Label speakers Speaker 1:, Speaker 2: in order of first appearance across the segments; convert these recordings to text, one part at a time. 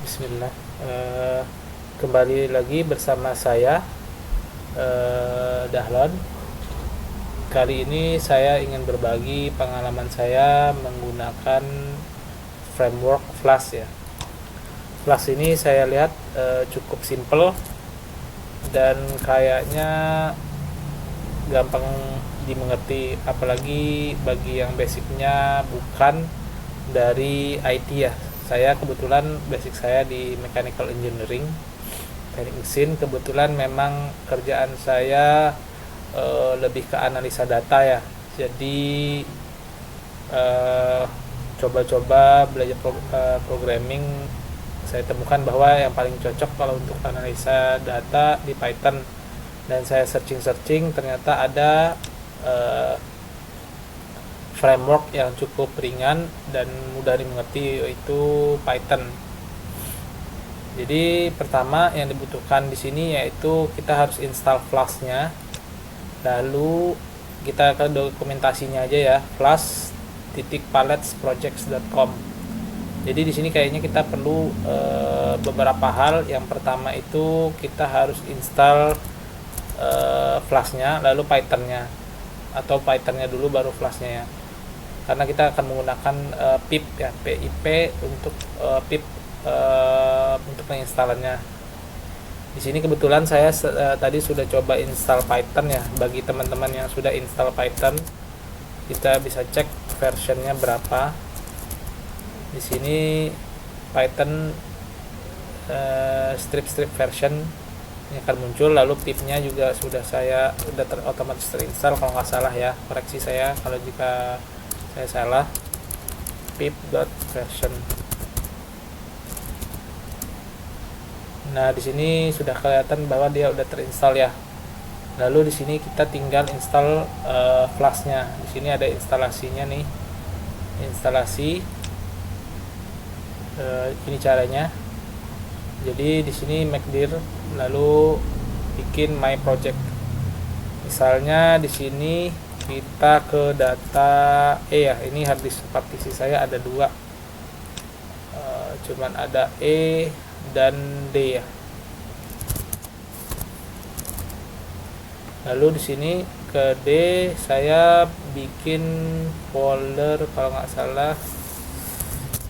Speaker 1: Bismillah. Kembali lagi bersama saya, Dahlan. Kali ini saya ingin berbagi pengalaman saya menggunakan framework Flash ya. Flash ini saya lihat cukup simple dan kayaknya gampang dimengerti, apalagi bagi yang basicnya bukan dari IT ya. Saya kebetulan basic saya di mechanical engineering, teknik mesin. Kebetulan memang kerjaan saya lebih ke analisa data ya. Jadi coba-coba belajar programming, saya temukan bahwa yang paling cocok kalau untuk analisa data di Python. Dan saya searching ternyata ada framework yang cukup ringan dan mudah dimengerti, yaitu Python. Jadi pertama yang dibutuhkan di sini yaitu kita harus install Flash-nya. Lalu kita ke dokumentasinya aja ya, flash.palletsprojects.com. Jadi di sini kayaknya kita perlu beberapa hal. Yang pertama itu kita harus install Flash-nya, lalu Python-nya, atau Python-nya dulu baru Flash-nya ya. Karena kita akan menggunakan pip ya, pip untuk pip untuk penginstalannya. Di sini kebetulan saya tadi sudah coba install Python ya. Bagi teman-teman yang sudah install Python, kita bisa cek versionnya berapa. Di sini Python strip version ini akan muncul, lalu pipnya juga sudah otomatis terinstall kalau nggak salah ya. Koreksi saya kalau jika saya salah. pip.version. Nah, di sini sudah kelihatan bahwa dia udah terinstall ya. Lalu di sini kita tinggal install Flash-nya. Di sini ada instalasinya nih. Instalasi. Ini caranya. Jadi di sini make dir, lalu bikin my project. Misalnya di sini kita ke data ya, ini harddisk partisi saya ada dua, cuman ada E dan D ya. Lalu di sini ke D saya bikin folder kalau nggak salah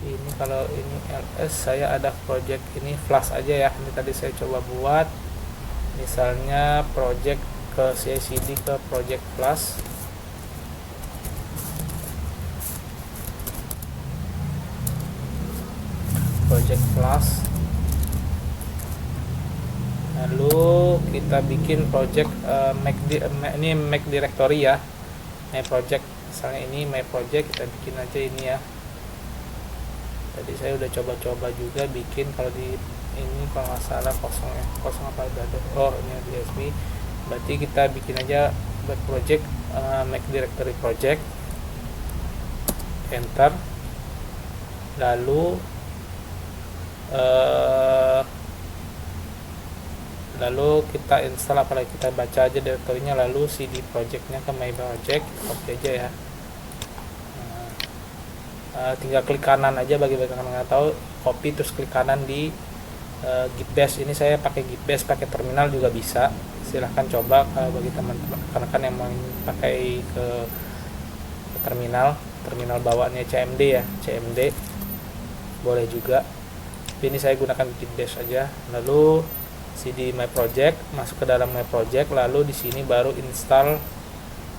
Speaker 1: ini, kalau ini ls saya ada project ini Flash aja ya. Ini tadi saya coba buat misalnya project ke CICD ke project Flash. Project Flash. Lalu kita bikin project ini make directory ya, my project. Misalnya ini my project, kita bikin aja ini ya. Tadi saya udah coba-coba juga bikin, kalau di ini kalau nggak salah kosong ya, kosong apa udah ada, oh ini ada DSP. Berarti kita bikin aja buat project make directory project, enter. Lalu kita install, apalagi kita baca aja direktorinya, lalu cd projectnya ke my project, copy aja ya. Tinggal klik kanan aja, bagi yang nggak tahu, copy terus klik kanan di git bash. Ini saya pakai git bash, pakai terminal juga bisa, silahkan coba. Kalau bagi teman-teman kan yang mau pakai ke terminal bawaannya CMD ya, CMD boleh juga. Ini saya gunakan git bash aja. Lalu cd my project, masuk ke dalam my project, lalu di sini baru install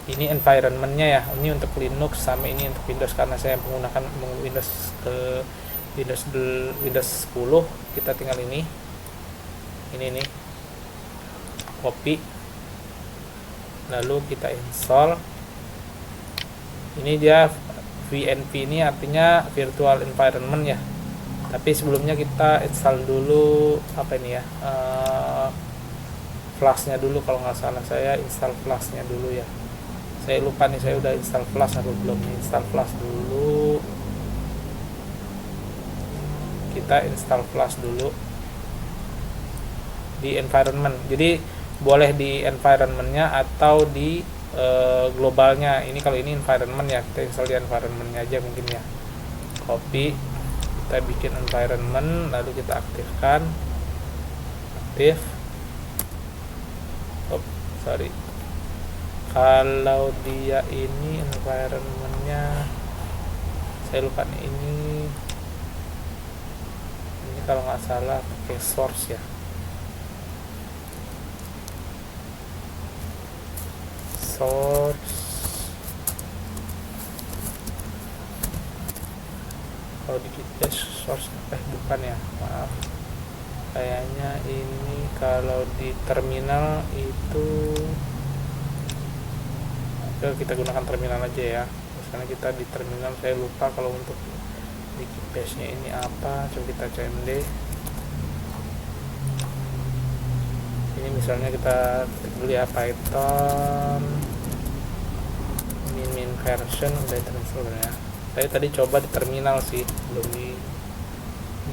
Speaker 1: ini environment-nya ya. Ini untuk Linux, sama ini untuk Windows. Karena saya menggunakan Windows 10, kita tinggal ini nih, copy, lalu kita install. Ini dia VNV, ini artinya virtual environment ya. Tapi sebelumnya kita install dulu apa ini ya, Flash-nya dulu. Kalau nggak salah saya install Flash-nya dulu ya. Saya lupa nih, saya udah install Flash atau belum. Install Flash dulu, kita install Flash dulu di environment. Jadi boleh di environment-nya atau di globalnya. Ini kalau ini environment ya, kita install di environment-nya aja mungkin ya. Copy, kita bikin environment, lalu kita aktifkan, aktif. Sorry, kalau dia ini environmentnya saya lupa nih, ini kalau nggak salah pakai source ya, source. Kalau di kita source bukan ya, maaf, kayaknya ini kalau di terminal itu kita gunakan terminal aja ya. Misalnya kita di terminal, saya lupa kalau untuk di Keybase nya ini apa, coba kita cmd. Ini misalnya kita ketik dulu ya, Python min version, udah terinstall ya. Saya tadi coba di terminal sih, belum di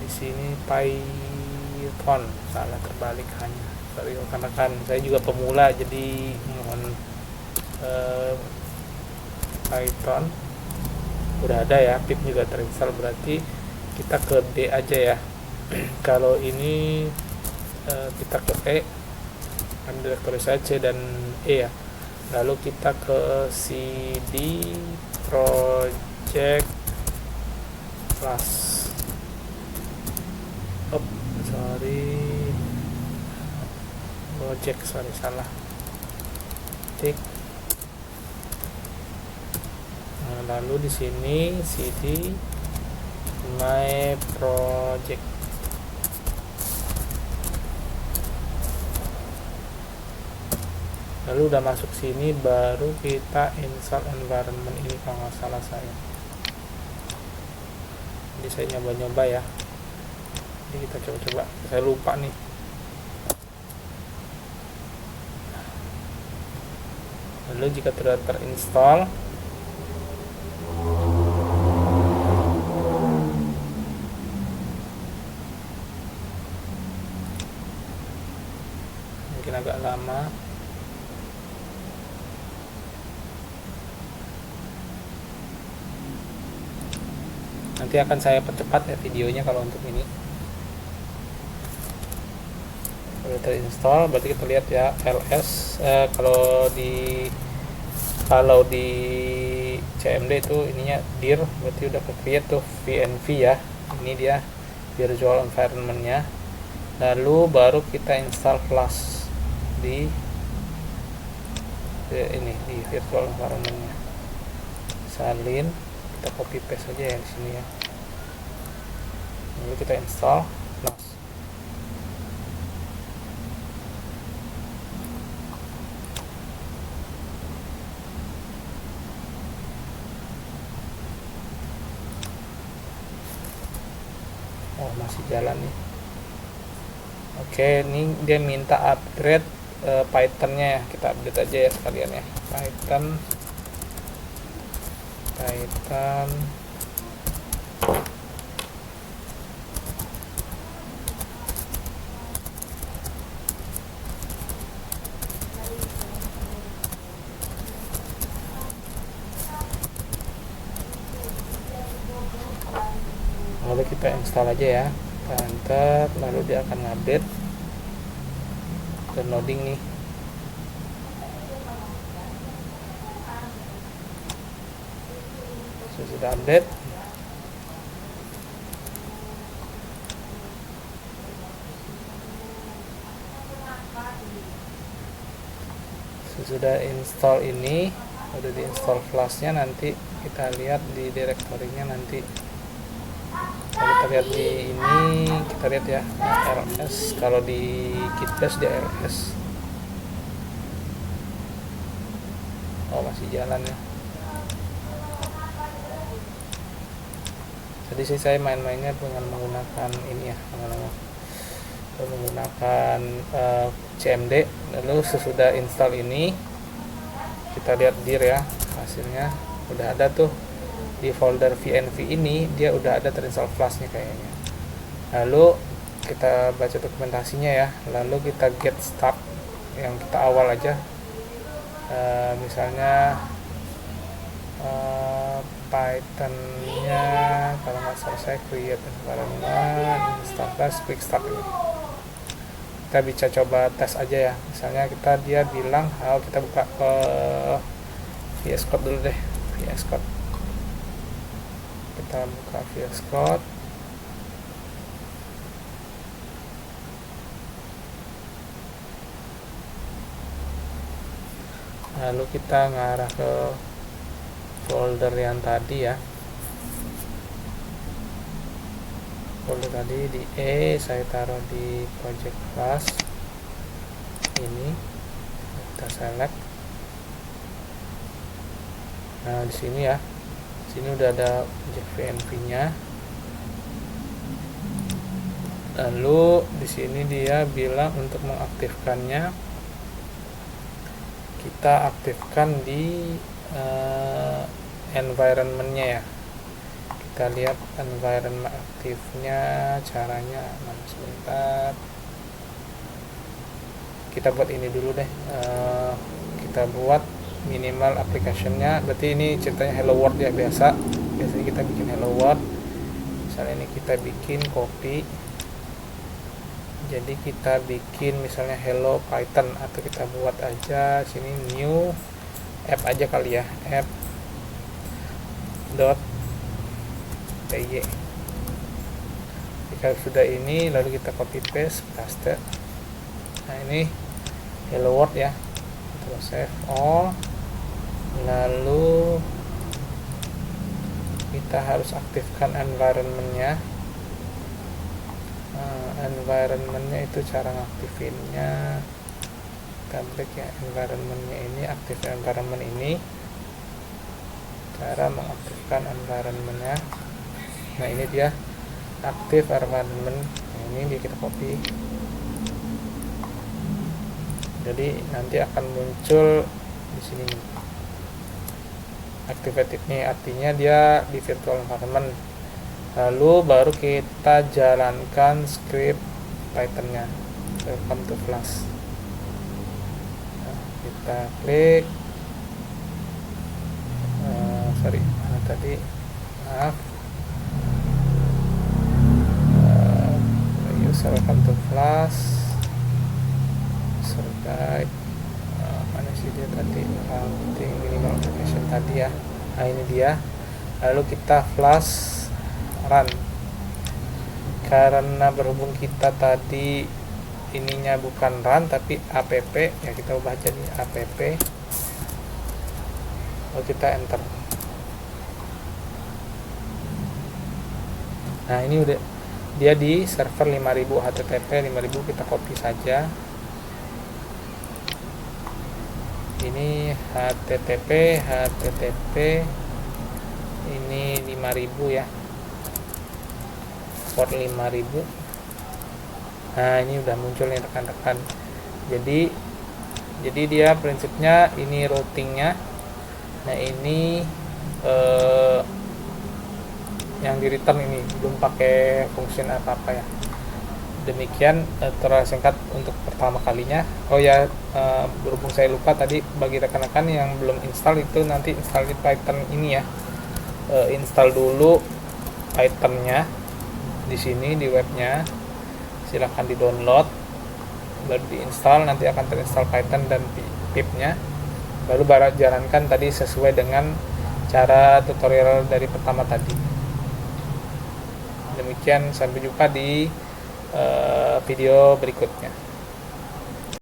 Speaker 1: sini Python, salah, terbalik hanya. Sorry rekan-rekan, saya juga pemula jadi mohon Python udah ada ya, pip juga terinstall, berarti kita ke D aja ya. Kalau ini kita ke E, kan direktori saya C dan E ya, lalu kita ke CD project class, salah tik. Lalu di sini cd my project, lalu udah masuk sini baru kita install environment ini kalau nggak salah saya. Jadi saya nyoba-nyoba ya, jadi kita coba-coba, saya lupa nih. Lalu jika sudah terinstall, mungkin agak lama. Nanti akan saya percepat ya videonya kalau untuk ini. Sudah terinstall, berarti kita lihat ya ls. Kalau di cmd itu ininya dir, berarti udah ke create tuh vnv ya. Ini dia virtual environment-nya. Lalu baru kita install class di ini di virtual environment-nya. Salin, kita copy paste aja ya di sini ya. Lalu kita install class. Oh, masih jalan nih. Oke, ini dia minta upgrade Python-nya ya. Kita update aja ya sekalian ya. Python lalu kita install aja ya, enter, lalu dia akan update, downloading nih. Sudah update, sudah install ini, udah diinstall flashnya. Nanti kita lihat di direktorinya nanti. Kita lihat di ini, kita lihat ya ls. Kalau di Keybase di ls. Oh, masih jalan ya. Tadi sih saya main-mainnya dengan menggunakan ini ya, menggunakan cmd. Lalu sesudah install ini kita lihat dir ya, hasilnya udah ada tuh di folder vnv ini, dia udah ada terinstall flashnya kayaknya. Lalu kita baca dokumentasinya ya, lalu kita get start yang kita awal aja, misalnya Python-nya kalau nggak salah saya create environment, install class, quick start ini. Kita bisa coba tes aja ya, misalnya dia bilang kita buka ke VS Code dulu deh. VS Code, kita buka VS Code, lalu kita ngarah ke folder yang tadi ya. Folder tadi di saya taruh di project class ini, kita select. Nah di sini ya, sini udah ada objek VNV nya. Lalu di sini dia bilang untuk mengaktifkannya kita aktifkan di environment-nya ya. Kita lihat environment aktifnya caranya mana, sebentar. Kita buat ini dulu deh, kita buat minimal application-nya. Berarti ini ceritanya hello world ya, biasanya kita bikin hello world. Misalnya ini kita bikin copy, jadi kita bikin misalnya hello Python, atau kita buat aja sini new app aja kali ya, app .py. Jika sudah ini lalu kita copy paste. Nah ini hello world ya, kita save all, lalu kita harus aktifkan environment-nya. Environment-nya itu cara ngaktifinnya, kita klik ya environment-nya ini, aktif environment ini, cara mengaktifkan environment-nya. Nah ini dia aktif environment. Nah, ini kita copy, jadi nanti akan muncul di sini activated nih, artinya dia di virtual environment. Lalu baru kita jalankan script Python-nya, welcome to class. Nah, kita klik user welcome to class, user guide, mana sih dia tadi, counting minimal application tadi ya. Nah ini dia. Lalu kita flash run, karena berhubung kita tadi ininya bukan run tapi app ya, kita ubah jadi app, lalu kita enter. Nah ini udah dia di server 5000 HTTP 5000, kita copy saja ini HTTP ini 5000 ya, port 5000. Nah ini udah muncul nih rekan-rekan. Jadi dia prinsipnya ini routingnya. Nah ini yang di return ini belum pakai function apa-apa ya. Demikian tersingkat untuk pertama kalinya. Oh ya, berhubung saya lupa tadi, bagi rekan-rekan yang belum install itu nanti install di Python ini ya. Install dulu Python-nya di sini di webnya, silahkan di download, baru diinstal, nanti akan terinstall Python dan pip-nya, lalu baru jalankan tadi sesuai dengan cara tutorial dari pertama tadi. Demikian, sampai jumpa di video berikutnya.